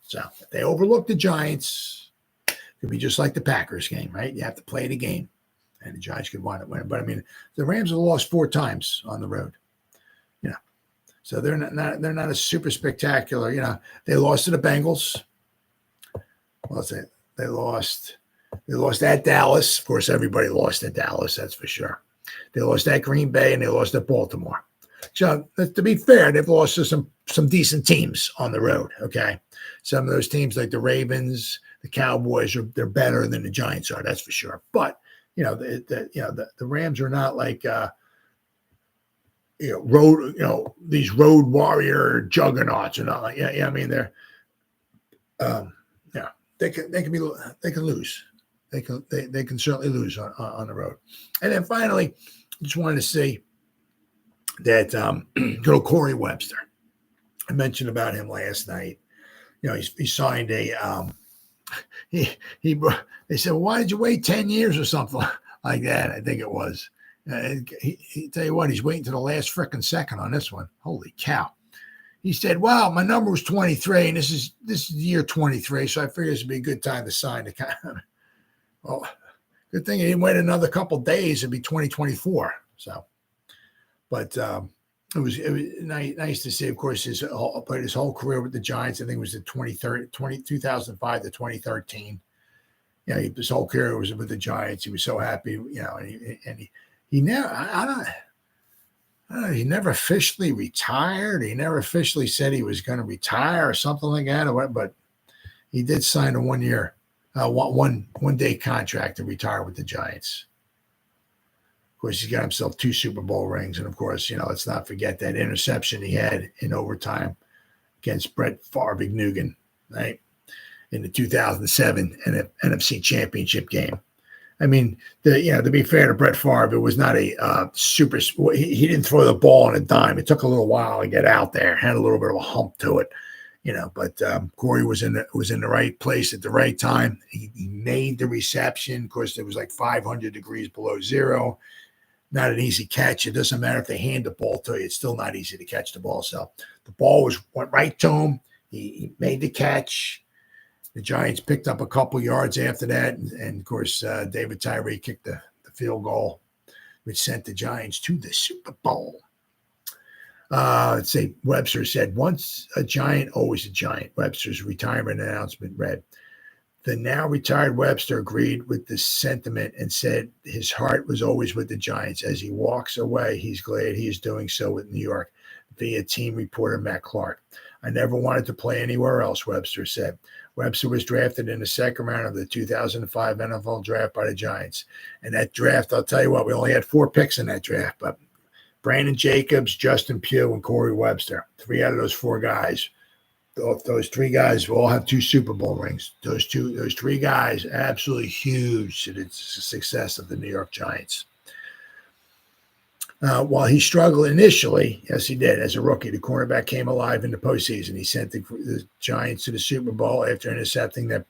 So if they overlook the Giants, it could be just like the Packers game, right? You have to play the game, and the Giants could want to win. But the Rams have lost 4 times on the road. So they're not a super spectacular. They lost to the Bengals. Well, they lost at Dallas. Of course, everybody lost at Dallas, that's for sure. They lost at Green Bay and they lost at Baltimore. So to be fair, they've lost to some decent teams on the road. Okay, some of those teams like the Ravens, the Cowboys they're better than the Giants are. That's for sure. But the Rams are not like these road warrior juggernauts and all. They're they can lose. They can certainly lose on the road. And then finally, just wanted to say that good old Corey Webster. I mentioned about him last night. He signed a they said, well, why did you wait 10 years or something like that? I think it was. He tell you what, he's waiting to the last frickin' second on this one. Holy cow. He said, well, my number was 23, and this is year 23, so I figured this would be a good time to sign the contract. Well, good thing he didn't wait another couple of days. It'd be 2024. So, but it was nice to see, of course, played his whole career with the Giants. I think it was 2005 to 2013. His whole career was with the Giants. He was so happy, and he now, He never officially retired. He never officially said he was going to retire or something like that. But he did sign a 1 year, one day contract to retire with the Giants. Of course, he's got himself 2 Super Bowl rings. And of course, let's not forget that interception he had in overtime against Brett Favre Nugan, right? In the 2007 NFC Championship game. I mean, to be fair to Brett Favre, it was not a super. He didn't throw the ball on a dime. It took a little while to get out there. Had a little bit of a hump to it, But Corey was in the right place at the right time. He made the reception. Of course, it was like 500 degrees below zero. Not an easy catch. It doesn't matter if they hand the ball to you; it's still not easy to catch the ball. So the ball went right to him. He made the catch. The Giants picked up a couple yards after that. And of course, David Tyree kicked the field goal, which sent the Giants to the Super Bowl. Let's say Webster said, once a Giant, always a Giant. Webster's retirement announcement read. The now retired Webster agreed with this sentiment and said his heart was always with the Giants. As he walks away, he's glad he is doing so with New York, via team reporter Matt Clark. I never wanted to play anywhere else, Webster said. Webster was drafted in the second round of the 2005 NFL draft by the Giants. And that draft, I'll tell you what, we only had 4 picks in that draft, but Brandon Jacobs, Justin Pugh, and Corey Webster, 3 out of those 4 guys. Those 3 guys will all have 2 Super Bowl rings. Those 3 guys, absolutely huge to the success of the New York Giants. While he struggled initially, yes, he did, as a rookie, the cornerback came alive in the postseason. He sent the Giants to the Super Bowl after intercepting that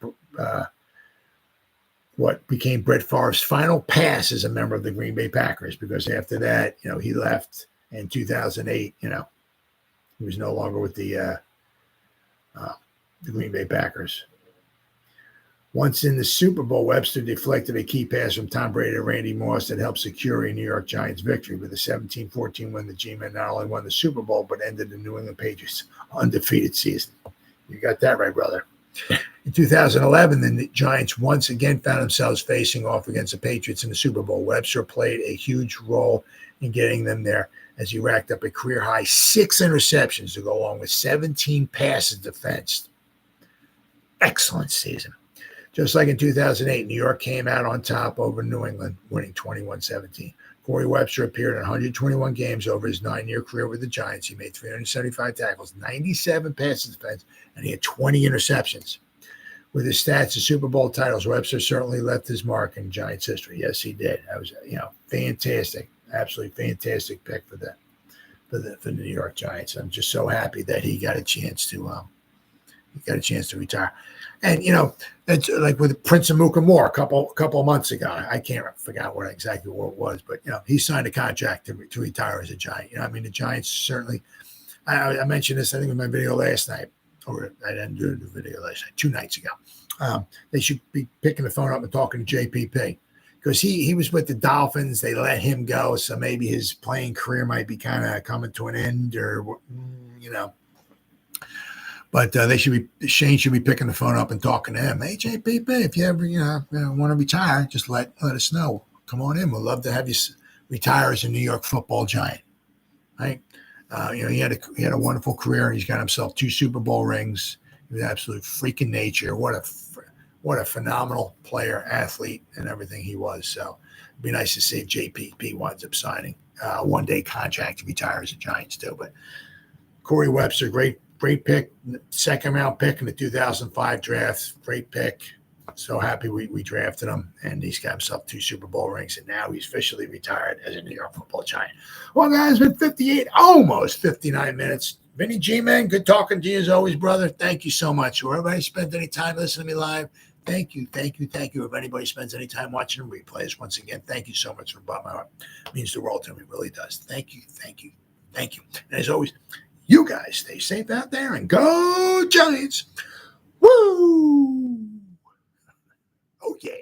what became Brett Favre's final pass as a member of the Green Bay Packers, because after that, he left in 2008. He was no longer with the Green Bay Packers. Once in the Super Bowl, Webster deflected a key pass from Tom Brady to Randy Moss that helped secure a New York Giants victory. With a 17-14 win, the G-Men not only won the Super Bowl, but ended the New England Patriots' undefeated season. You got that right, brother. In 2011, the Giants once again found themselves facing off against the Patriots in the Super Bowl. Webster played a huge role in getting them there, as he racked up a career-high 6 interceptions to go along with 17 passes defensed. Excellent season. Just like in 2008, New York came out on top over New England, winning 21-17. Corey Webster appeared in 121 games over his 9-year career with the Giants. He made 375 tackles, 97 passes defense, and he had 20 interceptions. With his stats and Super Bowl titles, Webster certainly left his mark in Giants history. Yes, he did. That was, fantastic, absolutely fantastic pick for the New York Giants. I'm just so happy that he got a chance to retire. And it's like with Prince Amuka Moore a couple of months ago. I can't forget exactly what it was, but he signed a contract to retire as a Giant. The Giants certainly. I mentioned this, I think, in my video last night, or I didn't do the video last night, 2 nights ago. They should be picking the phone up and talking to JPP, because he was with the Dolphins. They let him go, so maybe his playing career might be kind of coming to an end, or But Shane should be picking the phone up and talking to him. Hey, JPP, if you ever want to retire, just let us know. Come on in. We'd love to have you retire as a New York Football Giant. Right? He had a wonderful career. He's got himself 2 Super Bowl rings. He was an absolute freak in nature. What a phenomenal player, athlete, and everything he was. So it'd be nice to see if JPP winds up signing a 1-day contract to retire as a Giants too. But Corey Webster, great pick, 2nd round pick in the 2005 draft. Great pick. So happy we drafted him, and he's got himself 2 Super Bowl rings, and now he's officially retired as a New York Football Giant. Well, guys, it's been 58, almost 59 minutes. Vinny G-Man, good talking to you as always, brother. Thank you so much. Or everybody spent any time listening to me live, thank you. If anybody spends any time watching the replays, once again, thank you so much for bottom of my heart. It means the world to me. It really does. Thank you. And as always, you guys stay safe out there and go Giants. Woo! Oh, yeah.